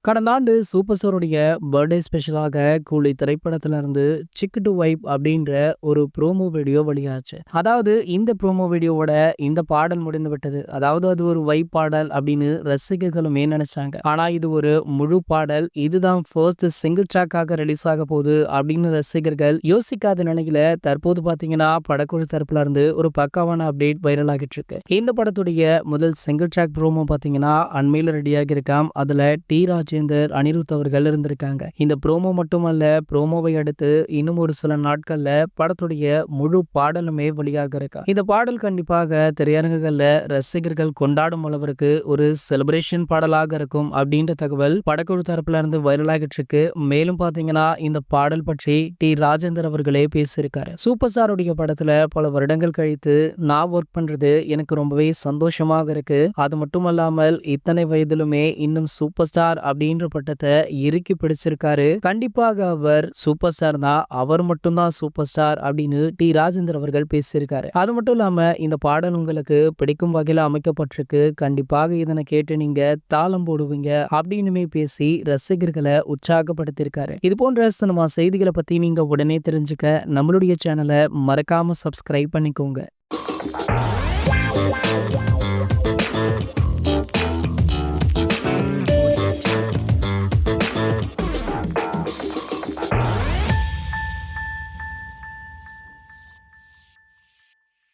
கடந்த ஆண்டு super ஸ்டாருடைய birthday ஸ்பெஷலாக கூலி திரைப்படத்துல இருந்து சிக் டு வைப் அப்படின்ற ஒரு ப்ரோமோ வீடியோ வெளியாச்சு. அதாவது இந்த ப்ரோமோ வீடியோவோட இந்த பாடல் முடிந்து விட்டது. அதாவது அது ஒரு வைப் பாடல் அப்படின்னு ரசிகர்களுமே நினைச்சாங்க. ஆனா இது ஒரு முழு பாடல். இதுதான் ஃபர்ஸ்ட் சிங்கிள் ட்ராக்காக ரிலீஸ் ஆக போகுது அப்படின்னு ரசிகர்கள் யோசிக்காத நிலையில தற்போது பாத்தீங்கன்னா படக்குழு தரப்புல இருந்து ஒரு பக்காவான அப்டேட் வைரல் ஆகிட்டு இருக்கு. இந்த படத்துடைய முதல் சிங்கிள் ட்ராக் ப்ரோமோ பாத்தீங்கன்னா அண்மையில ரெடியாகி இருக்காம். அதுல டி ராஜேந்தர், அனிருத் அவர்கள் இருந்திருக்காங்க. இந்த ப்ரோமோ மட்டுமல்ல, ப்ரோமோவை அடுத்து இன்னும் ஒரு சில நாட்கள்ல படத்துடைய முழு பாடலுமே வெளியாக இருக்கா. இந்த பாடல் கண்டிப்பாக திரையரங்குகள்ல ரசிகர்கள் கொண்டாடும் அளவிற்கு ஒரு செலிப்ரேஷன் பாடலாக இருக்கும் அப்படின்ற தகவல் படக்குழு தரப்புல இருந்து வைரலாகிட்டு இருக்கு. மேலும் பாத்தீங்கன்னா இந்த பாடல் பற்றி டி ராஜேந்தர் அவர்களே பேசியிருக்காரு. சூப்பர் ஸ்டாருடைய படத்துல பல வருடங்கள் கழித்து நான் ஒர்க் பண்றது எனக்கு ரொம்பவே சந்தோஷமாக இருக்கு. அது மட்டுமல்லாமல் இத்தனை வயதிலுமே இன்னும் சூப்பர் ஸ்டார் அப்படின்ற பட்டத்தை இறுக்கி பிடிச்சிருக்காரு. கண்டிப்பாக அவர் சூப்பர் ஸ்டார் தான், அவர் மட்டும்தான் சூப்பர் ஸ்டார் அப்படின்னு டி ராஜேந்தர் அவர்கள் பேசியிருக்காரு. அது மட்டும் இல்லாம இந்த பாடல் உங்களுக்கு பிடிக்கும் வகையில அமைக்கப்பட்டிருக்கு. கண்டிப்பாக இதனை கேட்டு நீங்க தாளம் போடுவீங்க அப்படின்னுமே பேசி ரசிகர்களை உற்சாகப்படுத்தியிருக்காரு. இது போன்ற சினிமா செய்திகளை பத்தி நீங்க உடனே தெரிஞ்சுக்க நம்மளுடைய சேனலை மறக்காம சப்ஸ்கிரைப் பண்ணிக்கோங்க.